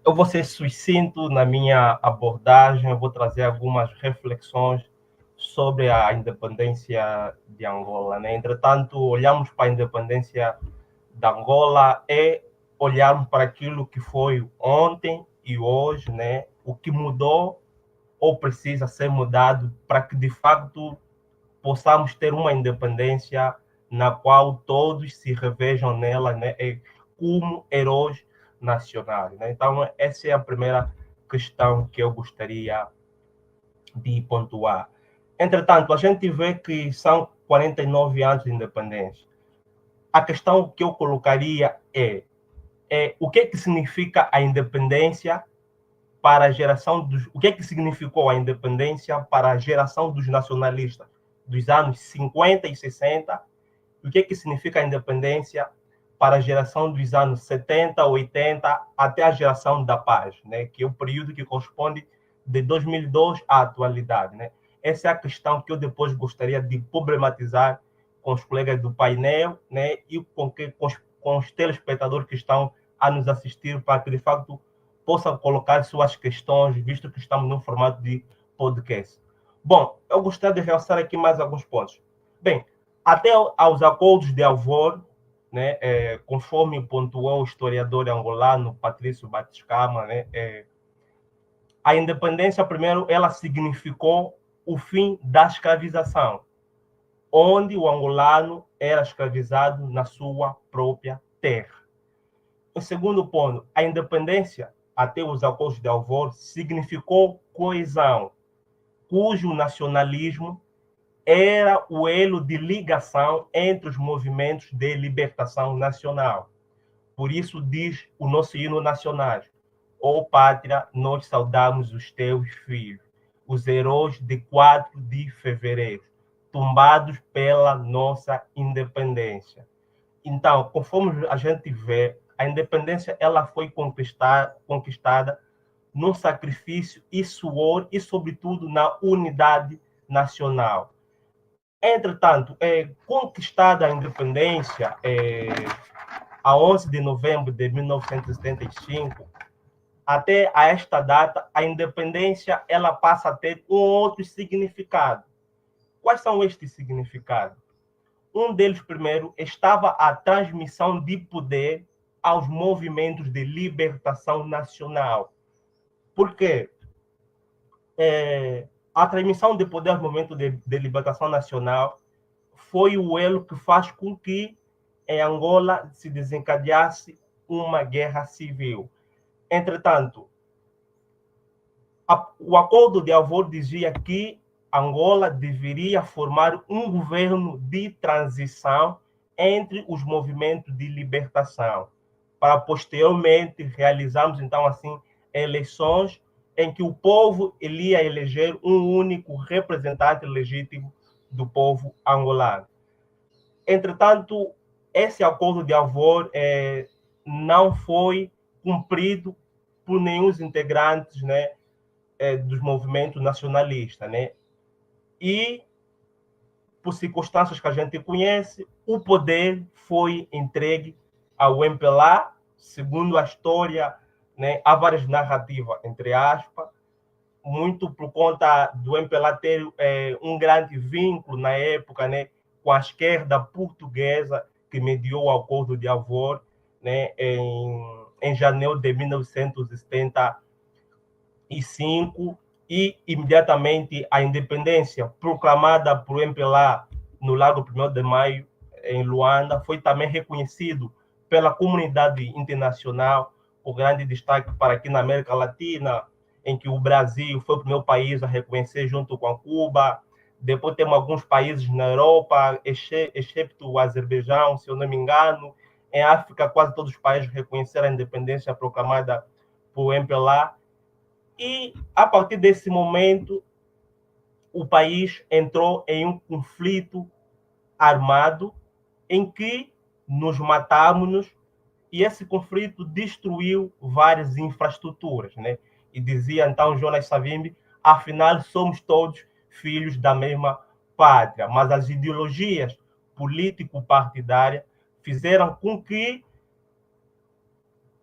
Eu vou ser sucinto na minha abordagem, eu vou trazer algumas reflexões sobre a independência de Angola, né? Entretanto, olhamos para a independência da Angola e olharmos para aquilo que foi ontem e hoje, né? O que mudou ou precisa ser mudado para que, de fato, possamos ter uma independência na qual todos se revejam nela, né, como heróis nacionais. Né? Então, essa é a primeira questão que eu gostaria de pontuar. Entretanto, a gente vê que são 49 anos de independência. A questão que eu colocaria é o que significa a independência para a geração dos... O que significou a independência para a geração dos nacionalistas dos anos 50 e 60, o que significa a independência para a geração dos anos 70, 80, até a geração da paz, né? Que é o período que corresponde de 2002 à atualidade. Né? Essa é a questão que eu depois gostaria de problematizar com os colegas do painel, né? E com os telespectadores que estão a nos assistir, para que, de fato, possam colocar suas questões, visto que estamos num formato de podcast. Bom, eu gostaria de realçar aqui mais alguns pontos. Bem, até aos acordos de Alvor, né, conforme pontuou o historiador angolano Patrício Batiscama, né, a independência, primeiro, ela significou o fim da escravização, onde o angolano era escravizado na sua própria terra. Em segundo ponto, a independência, até os acordos de Alvor, significou coesão, cujo nacionalismo era o elo de ligação entre os movimentos de libertação nacional. Por isso diz o nosso hino nacional: ó pátria, nós saudamos os teus filhos, os heróis de 4 de fevereiro, tombados pela nossa independência. Então, conforme a gente vê, a independência ela foi conquistada no sacrifício e suor e, sobretudo, na unidade nacional. Entretanto, conquistada a independência a 11 de novembro de 1975, até a esta data, a independência ela passa a ter um outro significado. Quais são estes significados? Um deles, primeiro, estava a transmissão de poder aos movimentos de libertação nacional. Por quê? A transmissão de poder aos movimentos de libertação nacional foi o elo que faz com que em Angola se desencadeasse uma guerra civil. Entretanto, o acordo de Alvor dizia que Angola deveria formar um governo de transição entre os movimentos de libertação, para posteriormente realizarmos, então, assim, eleições em que o povo ia eleger um único representante legítimo do povo angolano. Entretanto, esse acordo de Alvor não foi cumprido por nenhum dos integrantes, né, dos movimentos nacionalistas, né? E, por circunstâncias que a gente conhece, o poder foi entregue ao MPLA, segundo a história, né? Há várias narrativas, entre aspas, muito por conta do MPLA ter um grande vínculo na época, né, com a esquerda portuguesa que mediou o acordo de Alvor, né, em janeiro de 1975, e imediatamente a independência proclamada por MPLA no Largo 1º de Maio, em Luanda, foi também reconhecido pela comunidade internacional, com grande destaque para aqui na América Latina, em que o Brasil foi o primeiro país a reconhecer junto com a Cuba. Depois temos alguns países na Europa, excepto o Azerbaijão, se eu não me engano. Em África, quase todos os países reconheceram a independência proclamada por MPLA. E, a partir desse momento, o país entrou em um conflito armado em que nos matávamos, e esse conflito destruiu várias infraestruturas, né? E dizia então Jonas Savimbi: afinal somos todos filhos da mesma pátria, mas as ideologias político-partidárias fizeram com que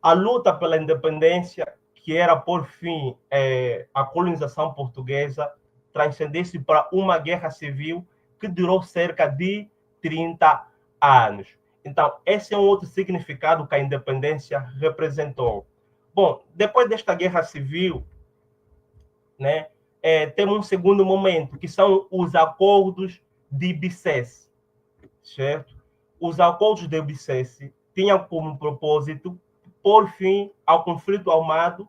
a luta pela independência, que era por fim a colonização portuguesa, transcendesse para uma guerra civil que durou cerca de 30 anos. Então, esse é um outro significado que a independência representou. Bom, depois desta guerra civil, né, temos um segundo momento, que são os acordos de Bicesse, certo? Os acordos de Bicesse tinham como propósito pôr fim ao conflito armado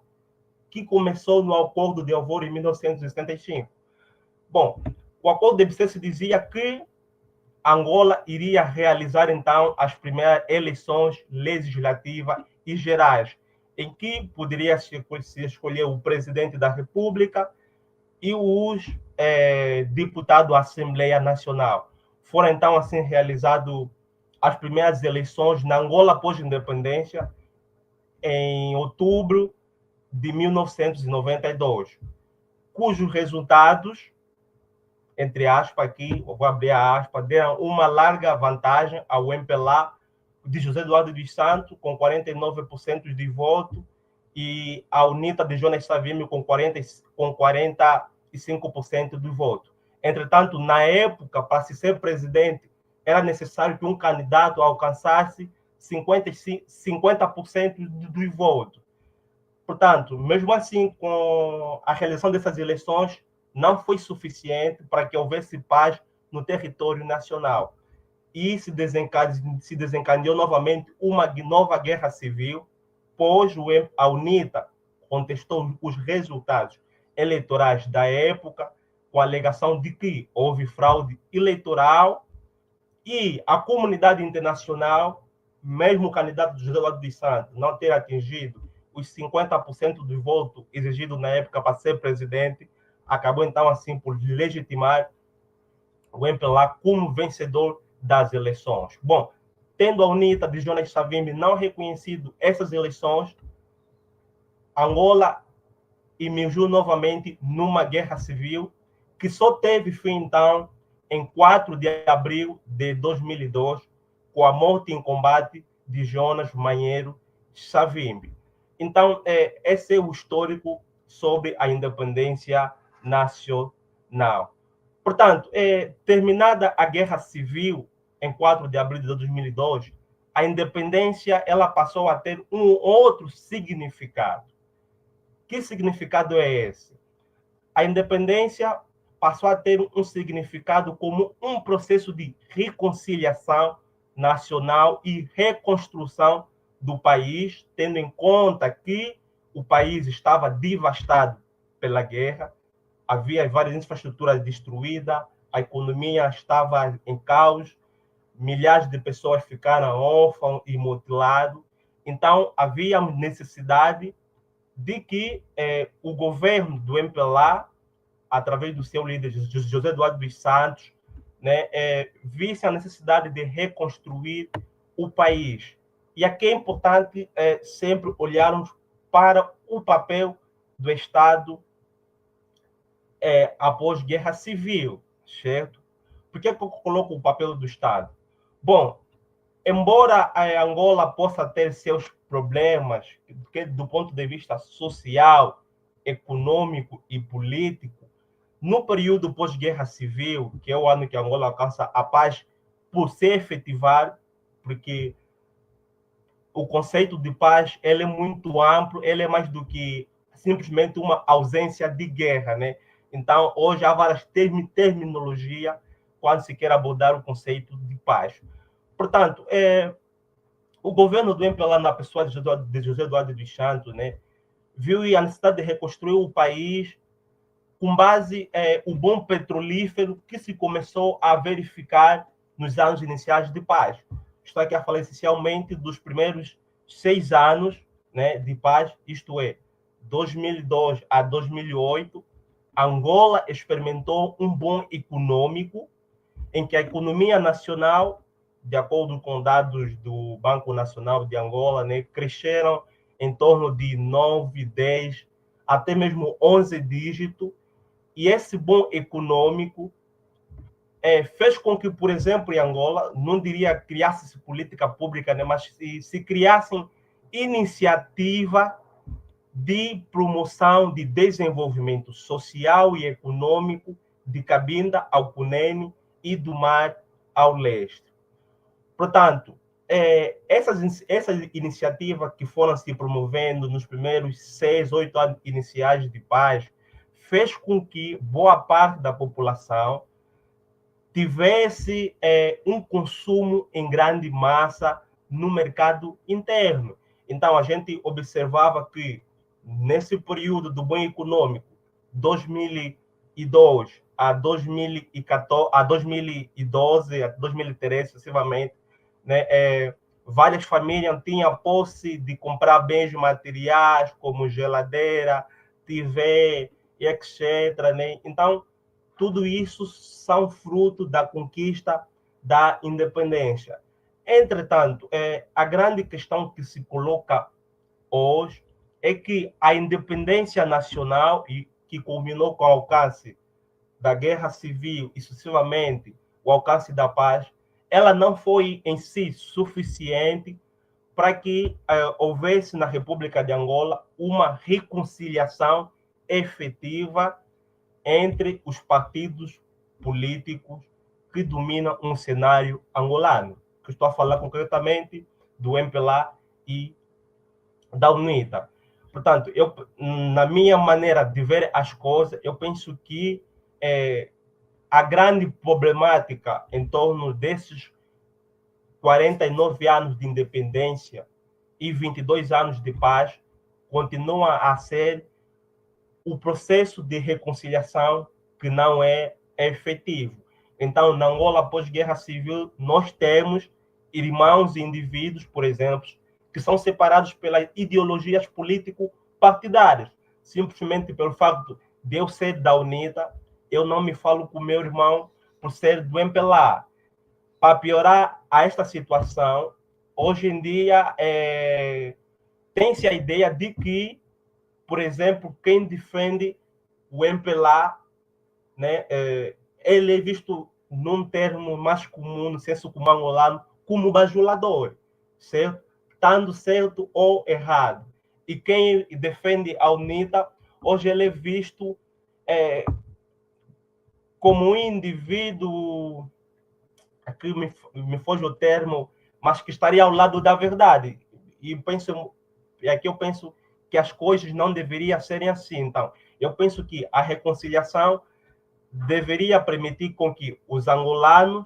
que começou no Acordo de Alvor em 1975. Bom, o Acordo de Bicesse dizia que Angola iria realizar, então, as primeiras eleições legislativas e gerais, em que poderia se escolher o presidente da República e os deputados da Assembleia Nacional. Foram, então, assim, realizadas as primeiras eleições na Angola após a independência, em outubro de 1992, cujos resultados, entre aspas aqui, vou abrir a aspa, deram uma larga vantagem ao MPLA de José Eduardo dos Santos, com 49% de voto, e a UNITA de Jonas Savimbi com 45% do voto. Entretanto, na época, para se ser presidente, era necessário que um candidato alcançasse 50% do voto. Portanto, mesmo assim, com a realização dessas eleições, não foi suficiente para que houvesse paz no território nacional. E se desencadeou novamente uma nova guerra civil, pois a UNITA contestou os resultados eleitorais da época, com a alegação de que houve fraude eleitoral, e a comunidade internacional, mesmo o candidato José Eduardo dos Santos não ter atingido os 50% do voto exigido na época para ser presidente, acabou então assim por legitimar o MPLA como vencedor das eleições. Bom, tendo a UNITA de Jonas Savimbi não reconhecido essas eleições, Angola emergiu novamente numa guerra civil que só teve fim então em 4 de abril de 2002, com a morte em combate de Jonas Manheiro Savimbi. Então, esse é o histórico sobre a independência nacional. Portanto, terminada a Guerra Civil, em 4 de abril de 2002, a independência ela passou a ter um outro significado. Que significado é esse? A independência passou a ter um significado como um processo de reconciliação nacional e reconstrução do país, tendo em conta que o país estava devastado pela guerra, havia várias infraestruturas destruídas, a economia estava em caos, milhares de pessoas ficaram órfãos e mutiladas. Então, havia necessidade de que o governo do MPLA, através do seu líder, José Eduardo dos Santos, né, visse a necessidade de reconstruir o país. E aqui é importante sempre olharmos para o papel do Estado após guerra civil, certo? Por que eu coloco o papel do Estado? Bom, embora a Angola possa ter seus problemas, porque do ponto de vista social, econômico e político, no período pós-guerra civil, que é o ano que a Angola alcança a paz por se efetivar, porque o conceito de paz ele é muito amplo, ele é mais do que simplesmente uma ausência de guerra, né? Então, hoje há várias terminologias quando se quer abordar o conceito de paz. Portanto, o governo do MPLA, na pessoa de José Eduardo dos Santos, né, viu a necessidade de reconstruir o país com base o bom petrolífero que se começou a verificar nos anos iniciais de paz. Estou aqui a falar essencialmente dos primeiros 6 anos, né, de paz, isto é, 2002 a 2008, Angola experimentou um boom econômico em que a economia nacional, de acordo com dados do Banco Nacional de Angola, né, cresceram em torno de 9, 10, até mesmo 11 dígitos, e esse boom econômico fez com que, por exemplo, em Angola, não diria criasse política pública, né, mas se criassem iniciativa de promoção de desenvolvimento social e econômico de Cabinda ao Cunene e do mar ao leste. Portanto, essas iniciativas que foram se promovendo nos primeiros 6, 8 anos iniciais de paz, fez com que boa parte da população tivesse um consumo em grande massa no mercado interno. Então, a gente observava que, nesse período do boom econômico, 2002 a 2014, a 2012, a 2013, sucessivamente, né, várias famílias tinham posse de comprar bens materiais, como geladeira, TV, etc. Né? Então, tudo isso são fruto da conquista da independência. Entretanto, a grande questão que se coloca hoje é que a independência nacional, e que culminou com o alcance da guerra civil e sucessivamente o alcance da paz, ela não foi em si suficiente para que houvesse na República de Angola uma reconciliação efetiva entre os partidos políticos que dominam um cenário angolano. Que estou a falar concretamente do MPLA e da UNITA. Portanto, na minha maneira de ver as coisas, eu penso que a grande problemática em torno desses 49 anos de independência e 22 anos de paz continua a ser o processo de reconciliação que não é efetivo. Então, na Angola, pós-guerra civil, nós temos irmãos e indivíduos, por exemplo, que são separados pelas ideologias político-partidárias. Simplesmente pelo fato de eu ser da UNITA, eu não me falo com meu irmão por ser do MPLA. Para piorar a esta situação, hoje em dia tem-se a ideia de que, por exemplo, quem defende o MPLA, né, ele é visto num termo mais comum, no senso comum angolano, como bajulador, certo? Estando certo ou errado. E quem defende a UNITA, hoje ele é visto como um indivíduo, aqui me foge o termo, mas que estaria ao lado da verdade. E aqui eu penso que as coisas não deveriam serem assim. Então, eu penso que a reconciliação deveria permitir com que os angolanos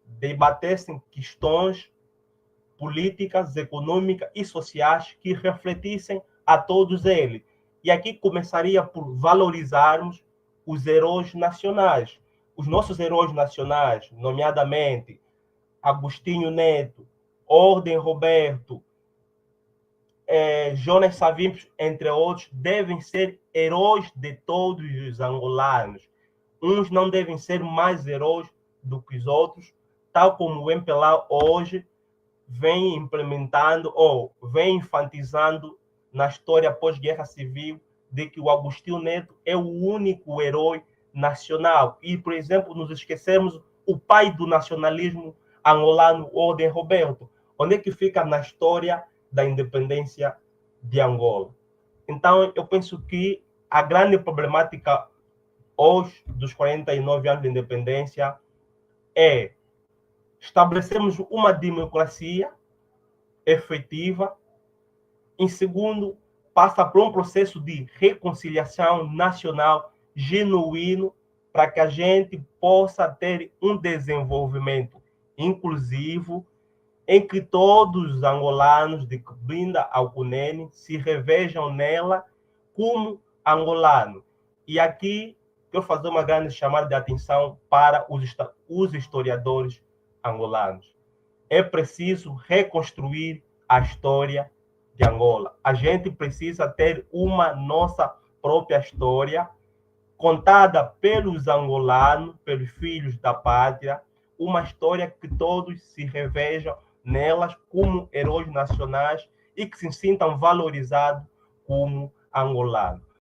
debatessem questões políticas, econômicas e sociais que refletissem a todos eles. E aqui começaria por valorizarmos os heróis nacionais. Os nossos heróis nacionais, nomeadamente Agostinho Neto, Ordem Roberto, Jonas Savimbi, entre outros, devem ser heróis de todos os angolanos. Uns não devem ser mais heróis do que os outros, tal como o MPLA hoje vem implementando ou vem enfatizando na história pós-guerra civil de que o Agostinho Neto é o único herói nacional. E, por exemplo, nos esquecemos o pai do nacionalismo angolano, Ordem Roberto. Onde é que fica na história da independência de Angola? Então, eu penso que a grande problemática hoje, dos 49 anos de independência, é estabelecermos uma democracia efetiva. Em segundo, passa por um processo de reconciliação nacional genuíno para que a gente possa ter um desenvolvimento inclusivo em que todos os angolanos de Cabinda ao Cunene se revejam nela como angolano. E aqui quero fazer uma grande chamada de atenção para os historiadores angolanos. É preciso reconstruir a história de Angola. A gente precisa ter uma nossa própria história contada pelos angolanos, pelos filhos da pátria, uma história que todos se revejam nelas como heróis nacionais e que se sintam valorizados como angolanos.